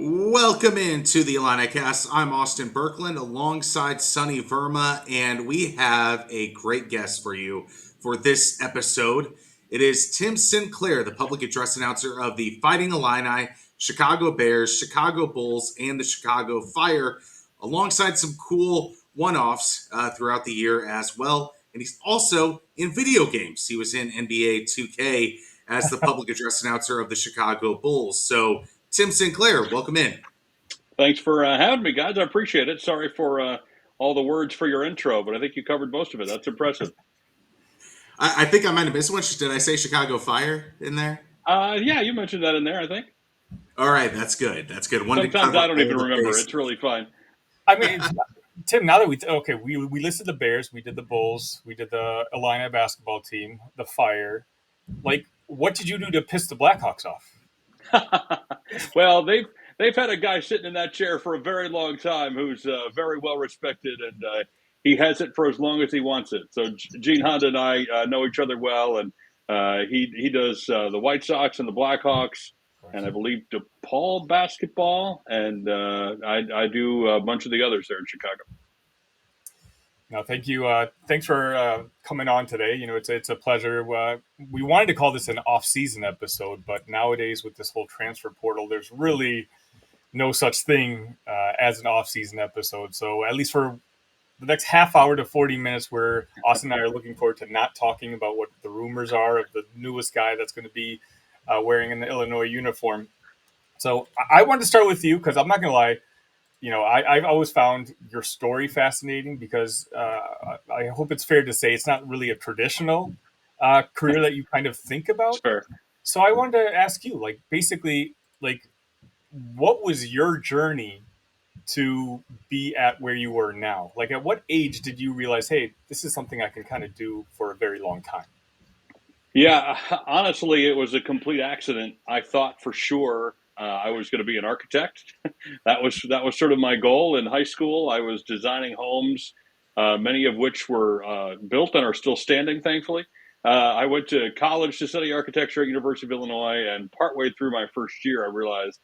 Welcome into the Illinicast. I'm Austin Berkland alongside Sunny Verma, and we have a great guest for you for this episode. It is Tim Sinclair, the public address announcer of the Fighting Illini, Chicago Bears, Chicago Bulls, and the Chicago Fire, alongside some cool one-offs throughout the year as well. And he's also in video games. He was in NBA 2K as the public address announcer of the Chicago Bulls. So Tim Sinclair, welcome in. Thanks for having me, guys. I appreciate it. Sorry for all the words for your intro, but I think you covered most of it. That's impressive. I think I might have missed one. Did I say Chicago Fire in there? Yeah, you mentioned that in there, I think. All right, that's good. That's good. Wanted to Sometimes cover I don't all even the remember. bases. It's really fun. I mean, Tim. Now that we listed the Bears, we did the Bulls, we did the Illini basketball team, the Fire. Like, what did you do to piss the Blackhawks off? Well, they've had a guy sitting in that chair for a very long time who's very well respected, and he has it for as long as he wants it. So Gene Honda and I know each other well, and he does the White Sox and the Blackhawks, and I believe DePaul basketball, and I do a bunch of the others there in Chicago. No, thank you. Thanks for coming on today. You know, it's a pleasure. We wanted to call this an off-season episode, but nowadays with this whole transfer portal, there's really no such thing as an off-season episode. So at least for the next half hour to 40 minutes, where Austin and I are looking forward to not talking about what the rumors are of the newest guy that's going to be wearing an Illinois uniform. So I wanted to start with you because I'm not going to lie. You know, I've always found your story fascinating because I hope it's fair to say it's not really a traditional career that you kind of think about. Sure. So I wanted to ask you, like, basically, like, what was your journey to be at where you were now? Like, at what age did you realize, hey, this is something I can kind of do for a very long time? Yeah, honestly, it was a complete accident. I thought for sure I was going to be an architect. That was sort of my goal in high school. I was designing homes, many of which were built and are still standing, thankfully. I went to college to study architecture at University of Illinois, and partway through my first year, I realized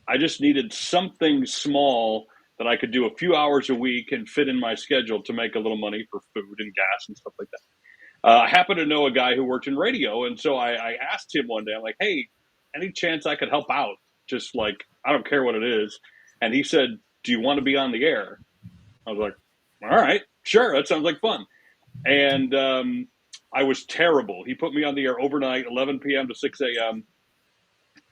I just needed something small that I could do a few hours a week and fit in my schedule to make a little money for food and gas and stuff like that. I happen to know a guy who worked in radio, and so I asked him one day, I'm like, hey, any chance I could help out? Just like, I don't care what it is. And he said, do you want to be on the air? I was like, all right, sure, that sounds like fun. And I was terrible. He put me on the air overnight, 11 p.m. to 6 a.m.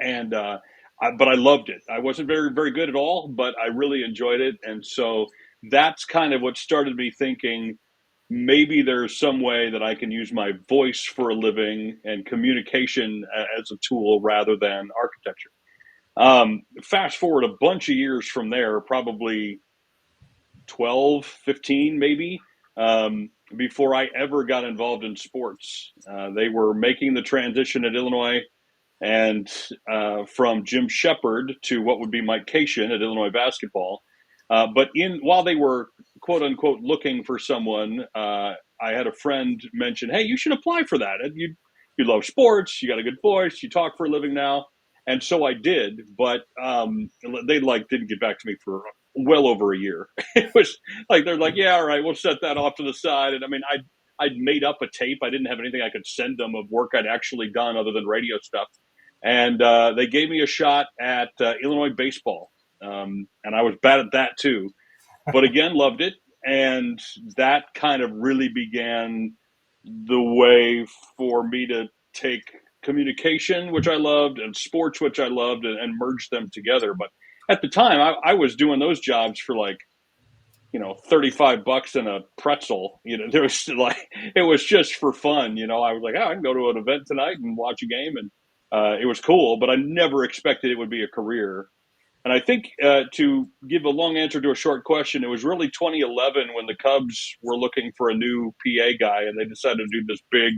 And but I loved it. I wasn't very, very good at all, but I really enjoyed it. And so that's kind of what started me thinking, maybe there's some way that I can use my voice for a living and communication as a tool rather than architecture. Fast forward a bunch of years from there, probably 12, 15 maybe, before I ever got involved in sports. They were making the transition at Illinois and from Jim Shepard to what would be Mike Cation at Illinois basketball. But while they were quote unquote looking for someone, I had a friend mention, "Hey, you should apply for that. You love sports. You got a good voice. You talk for a living now." And so I did, but they didn't get back to me for well over a year. It was like they're like, "Yeah, all right, we'll set that off to the side." And I mean, I'd made up a tape. I didn't have anything I could send them of work I'd actually done other than radio stuff. And they gave me a shot at Illinois baseball. And I was bad at that too, but again, loved it. And that kind of really began the way for me to take communication, which I loved, and sports, which I loved, and merge them together. But at the time, I was doing those jobs for like, $35 and a pretzel. There was it was just for fun. I was like, oh, I can go to an event tonight and watch a game, and it was cool. But I never expected it would be a career. And I think to give a long answer to a short question, it was really 2011 when the Cubs were looking for a new PA guy, and they decided to do this big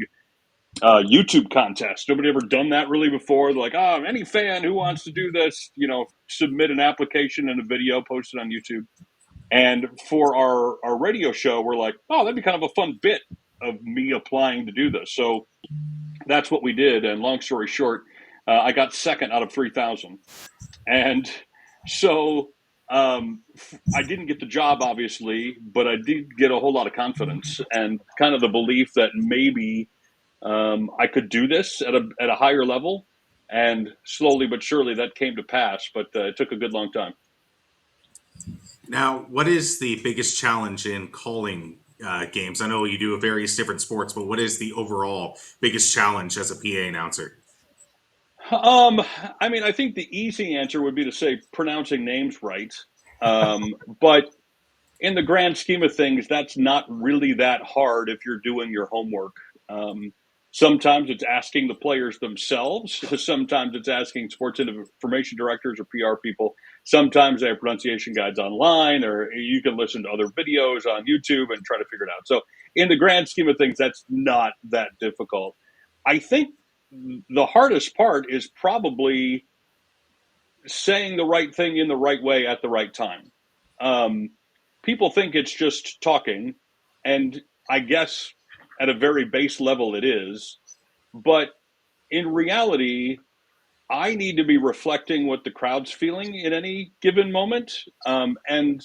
YouTube contest. Nobody ever done that really before. They're like, any fan who wants to do this, submit an application and a video, post it on YouTube. And for our radio show, we're like, oh, that'd be kind of a fun bit of me applying to do this. So that's what we did. And long story short, I got second out of 3,000. And So I didn't get the job, obviously, but I did get a whole lot of confidence and kind of the belief that maybe I could do this at a higher level. And slowly but surely that came to pass, but it took a good long time. Now, what is the biggest challenge in calling games? I know you do various different sports, but what is the overall biggest challenge as a PA announcer? Um, I mean, I think the easy answer would be to say pronouncing names right. But in the grand scheme of things, that's not really that hard if you're doing your homework. Um, Sometimes it's asking the players themselves. Sometimes it's asking sports information directors or PR people. Sometimes they have pronunciation guides online, or you can listen to other videos on YouTube and try to figure it out. So, in the grand scheme of things, that's not that difficult. I think the hardest part is probably saying the right thing in the right way at the right time. Um, People think it's just talking, and I guess at a very base level it is. But in reality, I need to be reflecting what the crowd's feeling in any given moment. And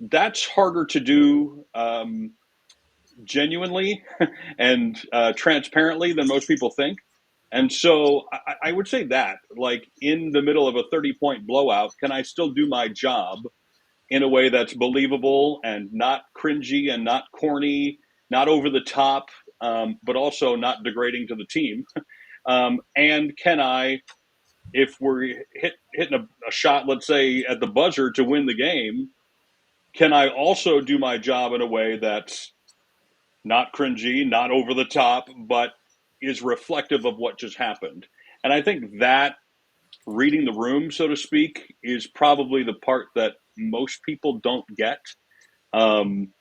that's harder to do genuinely and transparently than most people think. And so I would say that, like, in the middle of a 30-point blowout, can I still do my job in a way that's believable and not cringy and not corny, not over the top, but also not degrading to the team? And can I, if we're hitting a shot, let's say at the buzzer to win the game, can I also do my job in a way that's not cringy, not over the top, but is reflective of what just happened? And I think that reading the room, so to speak, is probably the part that most people don't get. Um,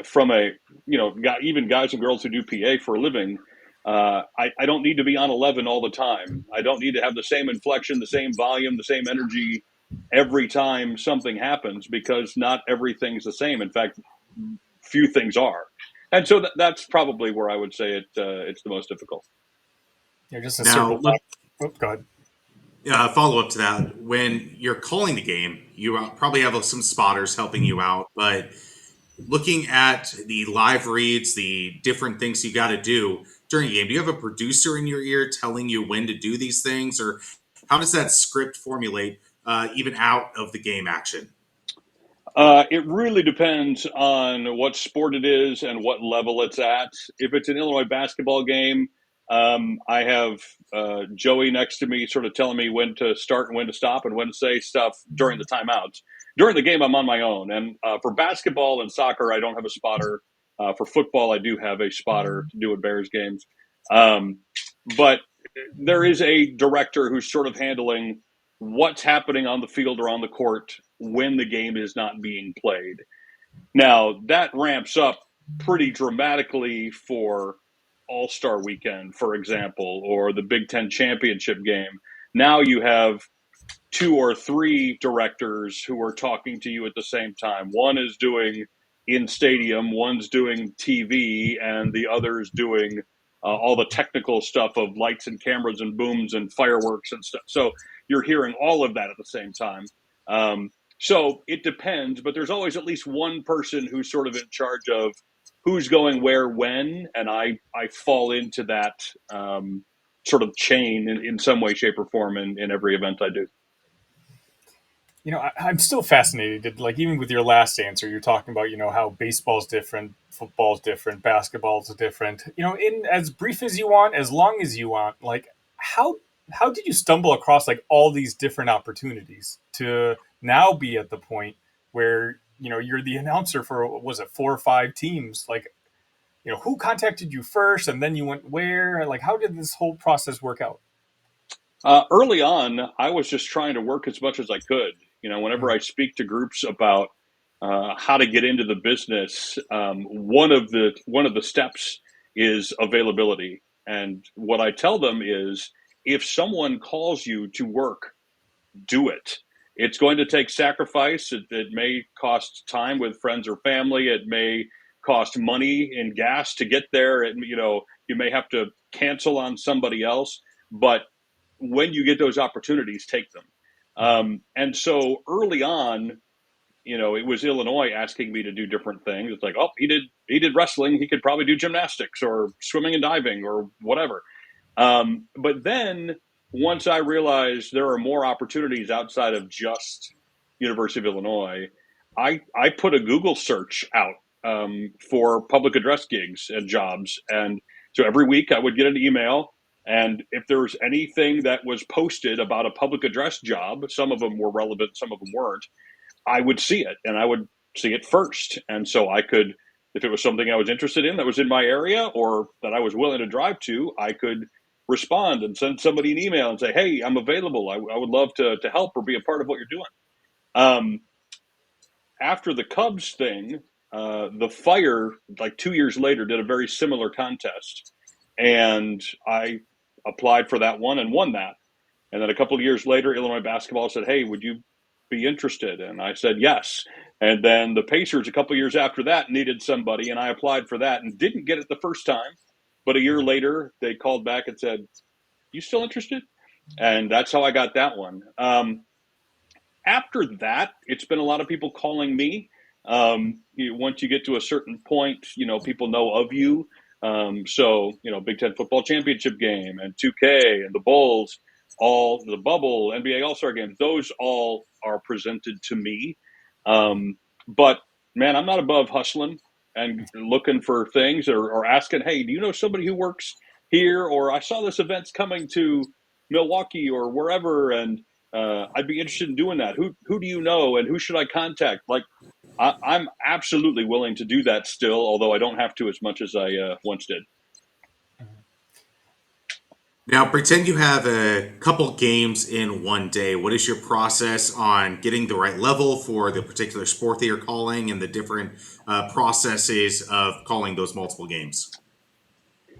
from even guys and girls who do PA for a living, I don't need to be on 11 all the time. I don't need to have the same inflection, the same volume, the same energy every time something happens, because not everything's the same. In fact, few things are. And so that's probably where I would say it's the most difficult. Just to Now, circle look, back. Oh, go ahead. follow up to that. When you're calling the game, you probably have some spotters helping you out, but looking at the live reads, the different things you got to do during a game, do you have a producer in your ear telling you when to do these things, or how does that script formulate even out of the game action? It really depends on what sport it is and what level it's at. If it's an Illinois basketball game, I have Joey next to me sort of telling me when to start and when to stop and when to say stuff during the timeouts. During the game, I'm on my own. And for basketball and soccer, I don't have a spotter. For football, I do have a spotter to do at Bears games. Um, but there is a director who's sort of handling what's happening on the field or on the court when the game is not being played. Now, that ramps up pretty dramatically for All-Star Weekend, for example, or the Big Ten championship game. Now you have two or three directors who are talking to you at the same time. One is doing in stadium, one's doing TV, and the other's doing all the technical stuff of lights and cameras and booms and fireworks and stuff. So you're hearing all of that at the same time. So it depends, but there's always at least one person who's sort of in charge of who's going where when, and I fall into that sort of chain in some way, shape, or form in every event I do. I'm still fascinated. Like, even with your last answer, you're talking about, how baseball's different, football's different, basketball's different. In as brief as you want, as long as you want. Like, how did you stumble across like all these different opportunities to now be at the point where you're the announcer for, what was it, 4 or 5 teams? Like, who contacted you first, and then you went where? Like, how did this whole process work out? Early on, I was just trying to work as much as I could. Whenever I speak to groups about how to get into the business, one of the steps is availability. And what I tell them is, if someone calls you to work, do it. It's going to take sacrifice. It may cost time with friends or family. It may cost money in gas to get there. You may have to cancel on somebody else. But when you get those opportunities, take them. And so early on, it was Illinois asking me to do different things. It's like, oh, he did wrestling. He could probably do gymnastics or swimming and diving or whatever. But then once I realized there are more opportunities outside of just University of Illinois, I put a Google search out for public address gigs and jobs. And so every week I would get an email. And if there was anything that was posted about a public address job, some of them were relevant, some of them weren't, I would see it, and I would see it first. And so I could, if it was something I was interested in that was in my area or that I was willing to drive to, I could respond and send somebody an email and say, hey, I'm available. I would love to help or be a part of what you're doing. After the Cubs thing, the Fire, like 2 years later, did a very similar contest. And I applied for that one and won that. And then a couple of years later, Illinois basketball said, hey, would you be interested? And I said, yes. And then the Pacers, a couple of years after that, needed somebody, and I applied for that and didn't get it the first time. But a year later, they called back and said, you still interested? And that's how I got that one. After that, it's been a lot of people calling me. Once you get to a certain point, people know of you. So, Big Ten football championship game and 2K and the Bulls, all the bubble, NBA All-Star games, those all are presented to me. But man, I'm not above hustling and looking for things or asking, hey, do you know somebody who works here? Or I saw this event's coming to Milwaukee or wherever, and I'd be interested in doing that. Who do you know, and who should I contact? Like, I'm absolutely willing to do that still, although I don't have to as much as I once did. Now, pretend you have a couple games in one day. What is your process on getting the right level for the particular sport that you're calling and the different processes of calling those multiple games?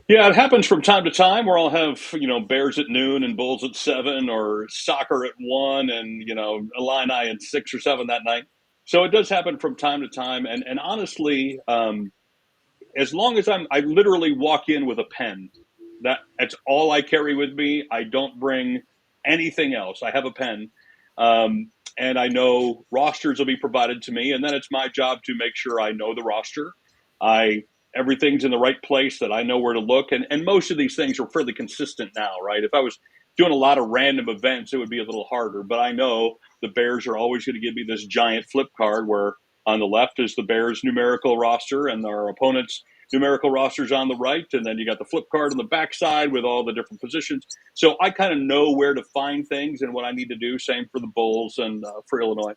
Yeah, it happens from time to time where I'll have, Bears at noon and Bulls at 7 or soccer at 1 and, Illini at 6 or 7 that night. So it does happen from time to time. And honestly, as long as I literally walk in with a pen, that's all I carry with me. I don't bring anything else. I have a pen. And I know rosters will be provided to me. And then it's my job to make sure I know the roster. Everything's in the right place, that I know where to look. And most of these things are fairly consistent now, right? If I was doing a lot of random events, it would be a little harder. But I know the Bears are always going to give me this giant flip card where on the left is the Bears numerical roster and our opponent's numerical rosters on the right. And then you got the flip card on the backside with all the different positions. So I kind of know where to find things and what I need to do. Same for the Bulls and for Illinois.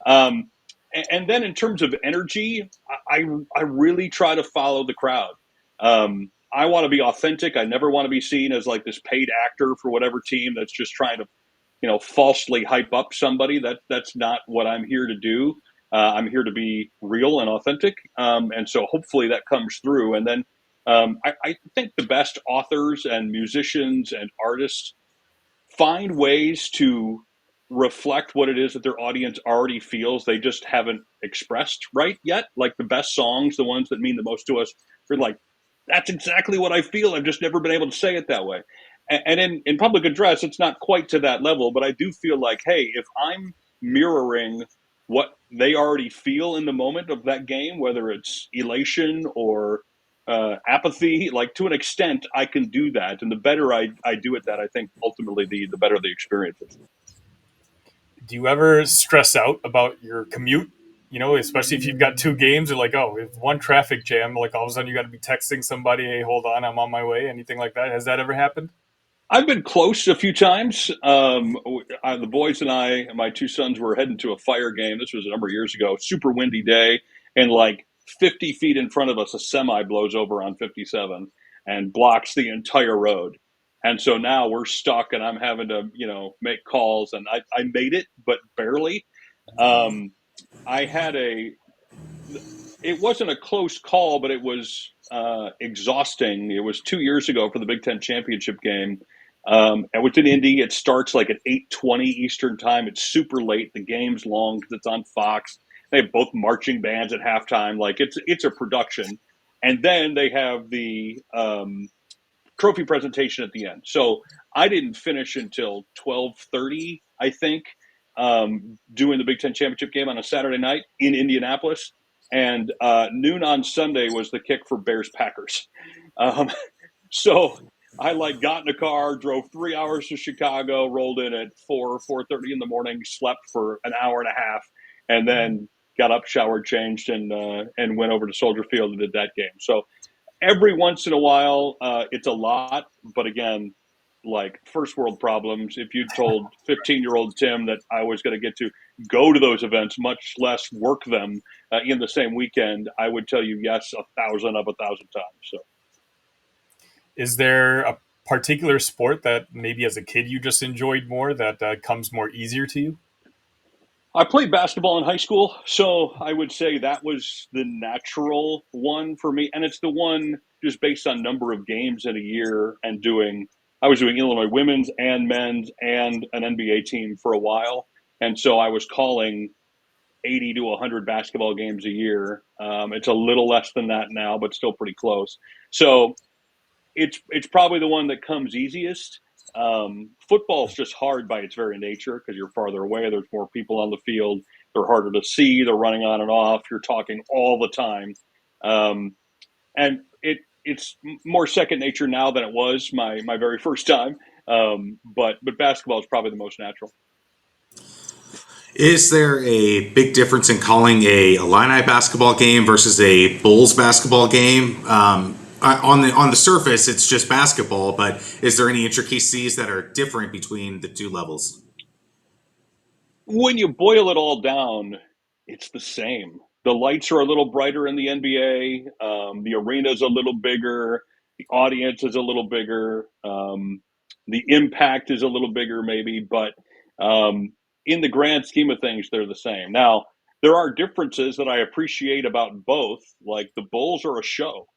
And then in terms of energy, I really try to follow the crowd. I want to be authentic. I never want to be seen as like this paid actor for whatever team that's just trying to, falsely hype up somebody. That's not what I'm here to do. I'm here to be real and authentic. And so hopefully that comes through. And then I think the best authors and musicians and artists find ways to reflect what it is that their audience already feels they just haven't expressed right yet. Like the best songs, the ones that mean the most to us, are like, that's exactly what I feel. I've just never been able to say it that way. And in public address, it's not quite to that level, but I do feel like, hey, if I'm mirroring what they already feel in the moment of that game, whether it's elation or apathy, like to an extent, I can do that. And the better I do at that, I think ultimately the better the experience is. Do you ever stress out about your commute? Especially if you've got two games, or like, oh, if one traffic jam, like all of a sudden you got to be texting somebody, hey, hold on, I'm on my way. Anything like that? Has that ever happened? I've been close a few times. The boys and I and my two sons were heading to a Fire game. This was a number of years ago. Super windy day, and like 50 feet in front of us, a semi blows over on 57 and blocks the entire road. And so now we're stuck, and I'm having to, make calls. And I made it, but barely. I had it wasn't a close call, but it was exhausting. It was 2 years ago for the Big Ten championship game. And within Indy, it starts like at 8:20 Eastern time. It's super late. The game's long because it's on Fox. They have both marching bands at halftime. Like it's a production. And then they have the trophy presentation at the end. So I didn't finish until 12:30, I think. doing the Big Ten championship game on a Saturday night in Indianapolis, and noon on Sunday was the kick for Bears-Packers. So I got in a car, drove 3 hours to Chicago, rolled in at 4:30 in the morning, slept for an hour and a half, and then got up, showered, changed, and went over to Soldier Field and did that game. So every once in a while, it's a lot, but again, first world problems. If you told 15-year-old Tim that I was going to get to go to those events, much less work them in the same weekend, I would tell you yes 1,000 of 1,000 times. So, is there a particular sport that maybe as a kid you just enjoyed more that comes more easier to you? I played basketball in high school, so I would say that was the natural one for me, and it's the one just based on number of games in a year and I was doing Illinois women's and men's and an NBA team for a while, and so I was calling 80 to 100 basketball games a year. It's a little less than that now, but still pretty close. So it's probably the one that comes easiest. Football's just hard by its very nature because you're farther away. There's more people on the field. They're harder to see. They're running on and off. You're talking all the time. And it's more second nature now than it was my very first time. But basketball is probably the most natural. Is there a big difference in calling a Illini basketball game versus a Bulls basketball game? On the surface, it's just basketball, but is there any intricacies that are different between the two levels? When you boil it all down, it's the same. The lights are a little brighter in the NBA. The arena's a little bigger. The audience is a little bigger. The impact is a little bigger, maybe, but in the grand scheme of things, they're the same. Now, there are differences that I appreciate about both. Like the Bulls are a show.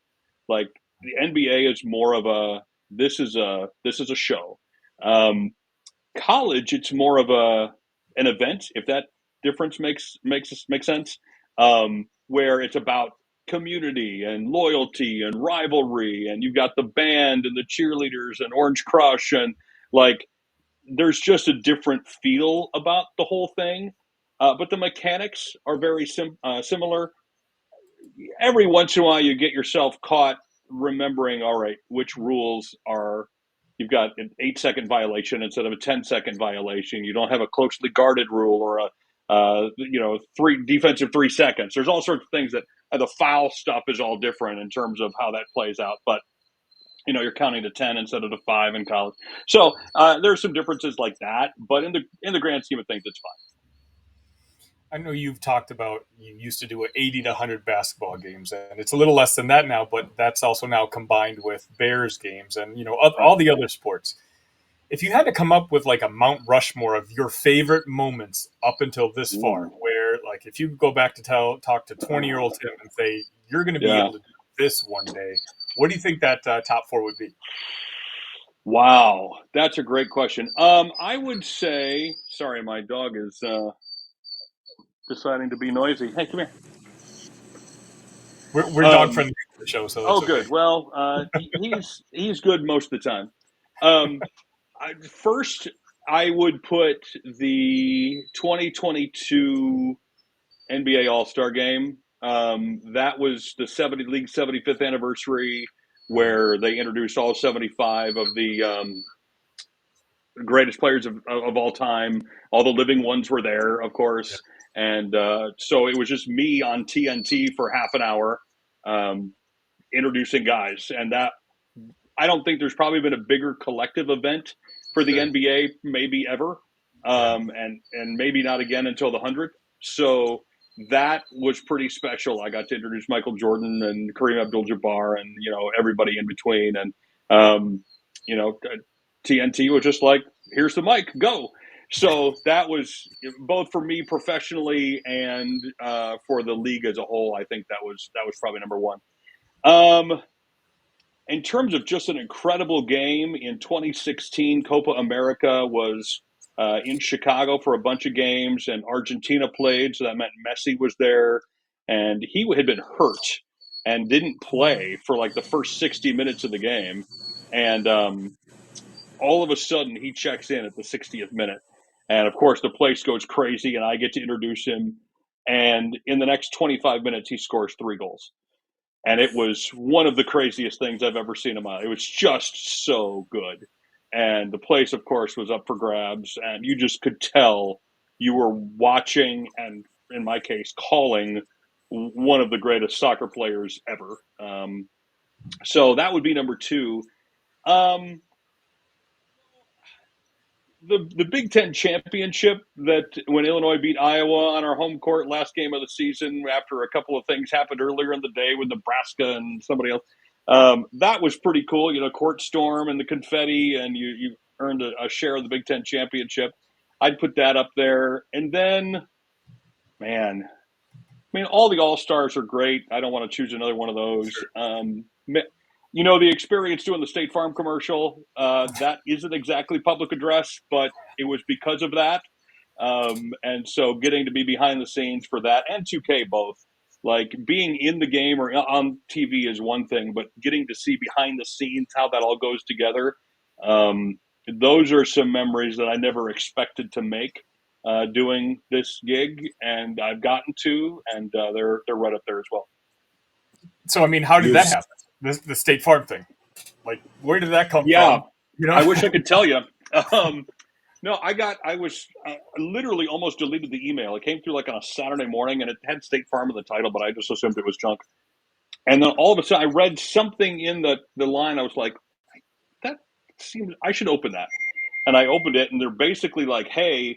Like the NBA is more of this is a show. College, it's more of an event, if that difference makes sense. Where it's about community and loyalty and rivalry, and you've got the band and the cheerleaders and Orange Crush, and there's just a different feel about the whole thing. But the mechanics are very similar. Every once in a while, you get yourself caught remembering, all right, which rules are. You've got an 8-second violation instead of a 10-second violation. You don't have a closely guarded rule or a 3 seconds. There's all sorts of things that the foul stuff is all different in terms of how that plays out. But you're counting to 10 instead of to 5 in college. So there's some differences like that. But in the grand scheme of things, it's fine. I know you've talked about you used to do 80 to 100 basketball games, and it's a little less than that now, but that's also now combined with Bears games and, all the other sports. If you had to come up with a Mount Rushmore of your favorite moments up until this far, where if you go back to talk to 20-year-old Tim and say, you're going to be able to do this one day, what do you think that top 4 would be? Wow, that's a great question. I would say, sorry, my dog is deciding to be noisy. Hey, come here. We're dog friendly for the show, so that's good. Okay. Well, he's good most of the time. First, I would put the 2022 NBA All-Star Game. That was the League 75th anniversary, where they introduced all 75 of the greatest players of all time. All the living ones were there, of course. Yeah. And so it was just me on TNT for half an hour introducing guys. And that, I don't think there's probably been a bigger collective event for the NBA maybe ever. And maybe not again until the 100th. So that was pretty special. I got to introduce Michael Jordan and Kareem Abdul-Jabbar and, everybody in between. And, TNT was just like, here's the mic, go. So that was both for me professionally and for the league as a whole. I think that was probably number one. In terms of just an incredible game, in 2016, Copa America was in Chicago for a bunch of games, and Argentina played, so that meant Messi was there, and he had been hurt and didn't play for the first 60 minutes of the game, and all of a sudden he checks in at the 60th minute, And of course, the place goes crazy, and I get to introduce him. And in the next 25 minutes, he scores 3 goals. And it was one of the craziest things I've ever seen in my life. It was just so good. And the place, of course, was up for grabs. And you just could tell you were watching and, in my case, calling one of the greatest soccer players ever. So that would be number 2. Um, the Big Ten championship, that when Illinois beat Iowa on our home court last game of the season, after a couple of things happened earlier in the day with Nebraska and somebody else, that was pretty cool. Court storm and the confetti, and you earned a share of the Big Ten championship. I'd put that up there. And then, man, all the All-Stars are great. I don't want to choose another one of those. Sure. The experience doing the State Farm commercial, that isn't exactly public address, but it was because of that. And so getting to be behind the scenes for that, and 2K both, like being in the game or on TV is one thing, but getting to see behind the scenes how that all goes together, those are some memories that I never expected to make doing this gig, and I've gotten to, and they're right up there as well. So, how did that happen? The State Farm thing, like, where did that come from? I wish I could tell you. No, I literally almost deleted the email. It came through like on a Saturday morning, and it had State Farm in the title, but I just assumed it was junk. And then all of a sudden, I read something in the line. I was like, that seems, I should open that. And I opened it, and they're basically like, hey,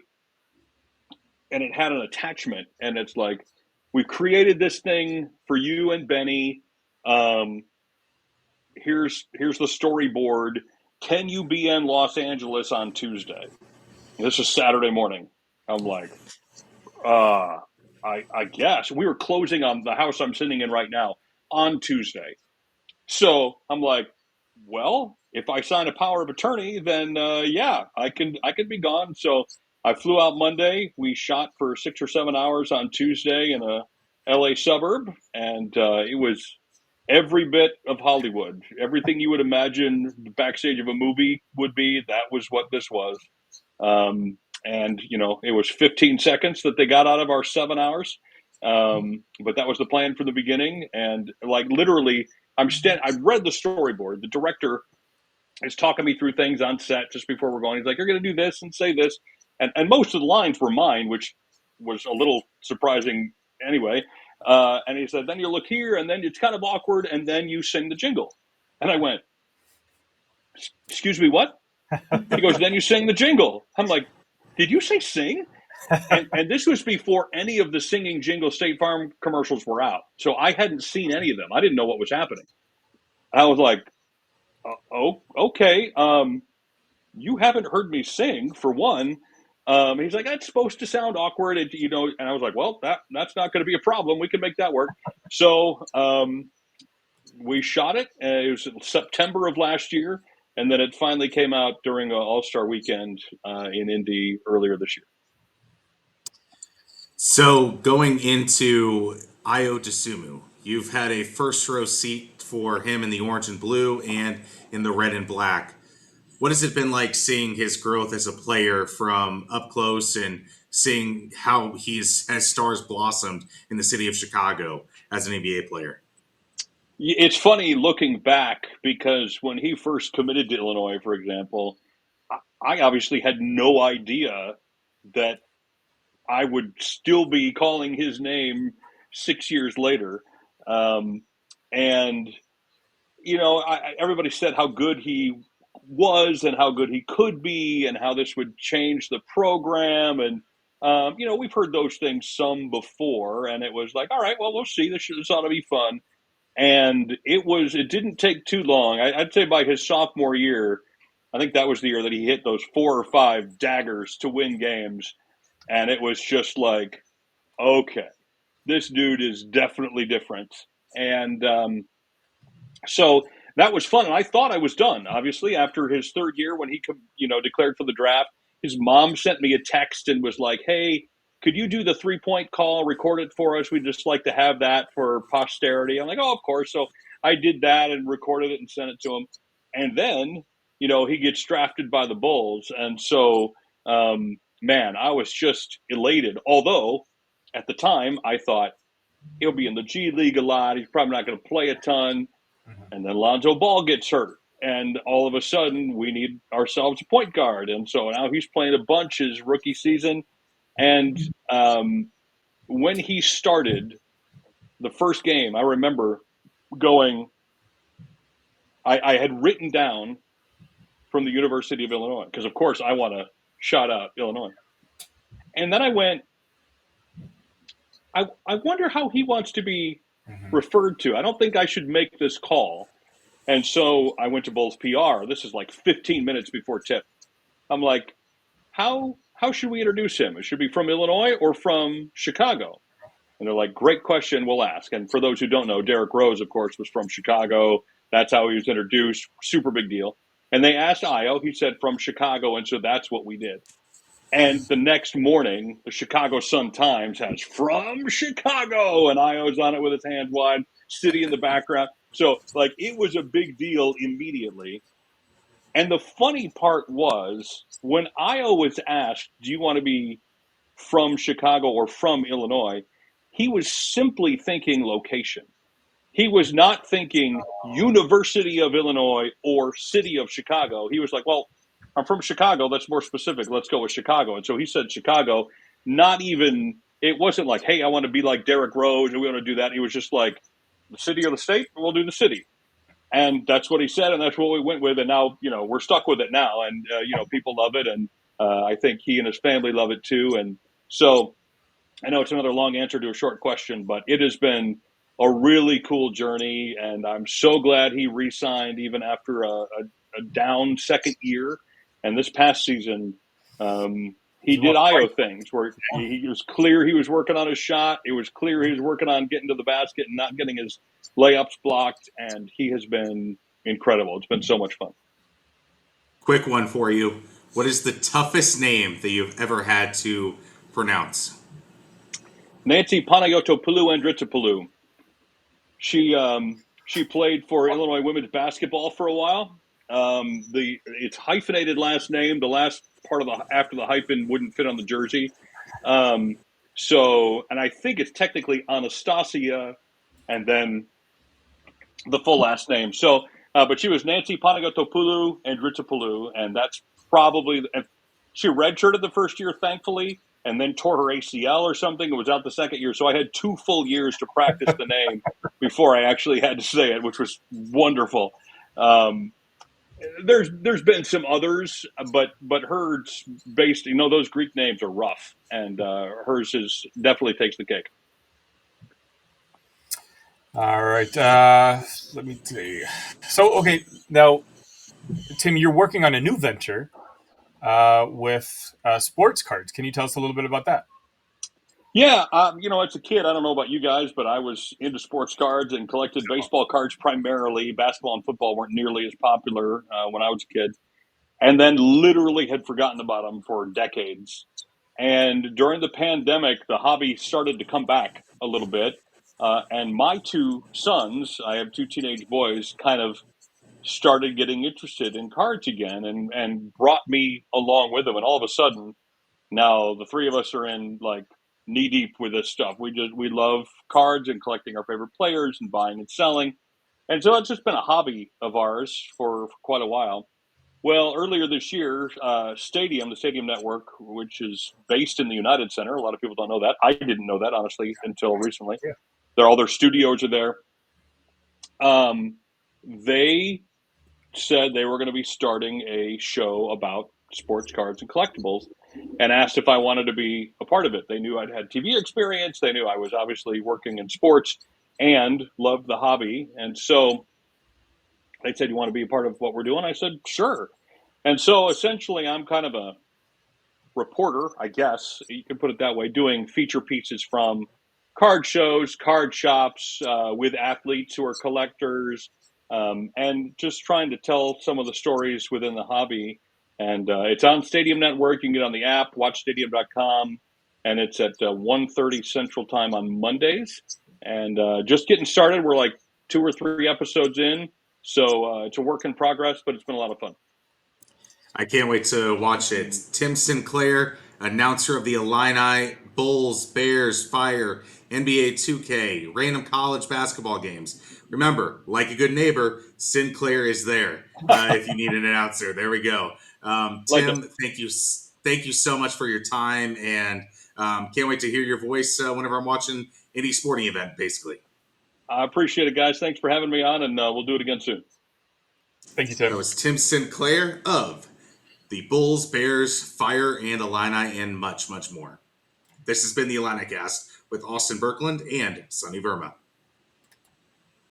and it had an attachment, and it's like, we created this thing for you and Benny. Here's the storyboard. Can you be in Los Angeles on Tuesday? This is Saturday morning. I'm like, I guess. We were closing on the house I'm sitting in right now on Tuesday. So I'm like, well, if I sign a power of attorney, then yeah, I can be gone. So I flew out Monday. We shot for 6 or 7 hours on Tuesday in a LA suburb, and it was every bit of Hollywood. Everything you would imagine the backstage of a movie would be, that was what this was. And it was 15 seconds that they got out of our 7 hours. But that was the plan from the beginning. And like literally, I read the storyboard. The director is talking me through things on set just before we're going. He's like, you're going to do this and say this. And most of the lines were mine, which was a little surprising anyway. And he said, then you look here, and then it's kind of awkward, and then you sing the jingle. And I went, excuse me, what? He goes, then you sing the jingle. I'm like, did you say sing? And this was before any of the singing jingle State Farm commercials were out. So I hadn't seen any of them. I didn't know what was happening. And I was like, oh, okay. You haven't heard me sing, for one. He's like, that's supposed to sound awkward. And I was like, well, that's not going to be a problem. We can make that work. So we shot it. It was in September of last year. And then it finally came out during an All-Star weekend in Indy earlier this year. So going into Ayo Dosunmu, you've had a first row seat for him in the orange and blue and in the red and black. What has it been like seeing his growth as a player from up close and seeing how as stars blossomed in the city of Chicago as an NBA player? It's funny looking back, because when he first committed to Illinois, for example, I obviously had no idea that I would still be calling his name 6 years later. And, everybody said how good he was and how good he could be and how this would change the program. And, we've heard those things some before, and it was like, all right, well, we'll see. This ought to be fun. And it didn't take too long. I'd say by his sophomore year, I think that was the year that he hit those 4 or 5 daggers to win games. And it was just like, okay, this dude is definitely different. And so that was fun. And I thought I was done, obviously, after his third year when he declared for the draft. His mom sent me a text and was like, hey, could you do the 3-point call, record it for us? We'd just like to have that for posterity. I'm like, oh, of course. So I did that and recorded it and sent it to him. And then, he gets drafted by the Bulls. And so, man, I was just elated. Although at the time I thought he'll be in the G League a lot. He's probably not going to play a ton. And then Lonzo Ball gets hurt. And all of a sudden, we need ourselves a point guard. And so now he's playing a bunch his rookie season. And when he started the first game, I remember going, I had written down from the University of Illinois, because, of course, I want to shout out Illinois. And then I went, I wonder how he wants to be referred to. I don't think I should make this call. And so I went to Bulls PR. This is like 15 minutes before tip. I'm like, how should we introduce him? It should be from Illinois or from Chicago? And they're like, great question, we'll ask. And for those who don't know, Derrick Rose, of course, was from Chicago. That's how he was introduced. Super big deal. And they asked Ayo. He said from Chicago, and so that's what we did. And the next morning, the Chicago Sun-Times has from Chicago, and Ayo's on it with his hands wide, City in the background. So, like, it was a big deal immediately. And the funny part was, when Ayo was asked, do you want to be from Chicago or from Illinois, he was simply thinking location. He was not thinking University of Illinois or City of Chicago. He was like, well, I'm from Chicago. That's more specific. Let's go with Chicago. And so he said Chicago, not even, it wasn't like, hey, I want to be like Derrick Rose and we want to do that. He was just like, the city or the state, we'll do the city. And that's what he said, and that's what we went with. And now, we're stuck with it now. And, people love it. And I think he and his family love it too. And so I know it's another long answer to a short question, but it has been a really cool journey. And I'm so glad he re-signed even after a down second year. And this past season, he did Ayo things where he was clear he was working on his shot. It was clear he was working on getting to the basket and not getting his layups blocked. And he has been incredible. It's been so much fun. Quick one for you. What is the toughest name that you've ever had to pronounce? Nancy Panayotopoulos Andritopoulou. She played for Illinois women's basketball for a while. It's hyphenated last name. The last part of after the hyphen wouldn't fit on the jersey. And I think it's technically Anastasia and then the full last name. So, but she was Nancy Panayotopoulos Andritopoulou, and that's probably, she redshirted the first year, thankfully, and then tore her ACL or something. It was out the second year. So I had 2 full years to practice the name before I actually had to say it, which was wonderful. There's been some others, but hers based, those Greek names are rough, and hers definitely takes the cake. All right. Let me see. So, okay, now, Tim, you're working on a new venture with sports cards. Can you tell us a little bit about that? Yeah, as a kid, I don't know about you guys, but I was into sports cards and collected baseball cards primarily. Basketball and football weren't nearly as popular when I was a kid. And then literally had forgotten about them for decades. And during the pandemic, the hobby started to come back a little bit. And my 2 sons, I have 2 teenage boys, kind of started getting interested in cards again and brought me along with them. And all of a sudden, now the 3 of us are in like knee deep with this stuff. We love cards and collecting our favorite players and buying and selling. And so it's just been a hobby of ours for quite a while. Well, earlier this year, the Stadium Network, which is based in the United Center, a lot of people don't know that. I didn't know that, honestly, until recently. Yeah. All their studios are there. They said they were going to be starting a show about sports cards and collectibles and asked if I wanted to be a part of it. They knew I'd had TV experience. They knew I was obviously working in sports and loved the hobby. And so they said, you want to be a part of what we're doing? I said, sure. And so essentially I'm kind of a reporter, I guess you could put it that way, doing feature pieces from card shows, card shops with athletes who are collectors, and just trying to tell some of the stories within the hobby. And it's on Stadium Network. You can get on the app, watchstadium.com, and it's at 1:30 Central Time on Mondays. And just getting started. We're like 2 or 3 episodes in. So it's a work in progress, but it's been a lot of fun. I can't wait to watch it. Tim Sinclair, announcer of the Illini, Bulls, Bears, Fire, NBA 2K, random college basketball games. Remember, like a good neighbor, Sinclair is there if you need an announcer. There we go. Like Tim, thank you so much for your time, and can't wait to hear your voice whenever I'm watching any sporting event, basically. I appreciate it, guys. Thanks for having me on, and we'll do it again soon. Thank you, That Tim. was Tim Sinclair of the Bulls, Bears, Fire, and Illini, and much, much more. This has been the Illinicast with Austin Berkland and Sonny Verma.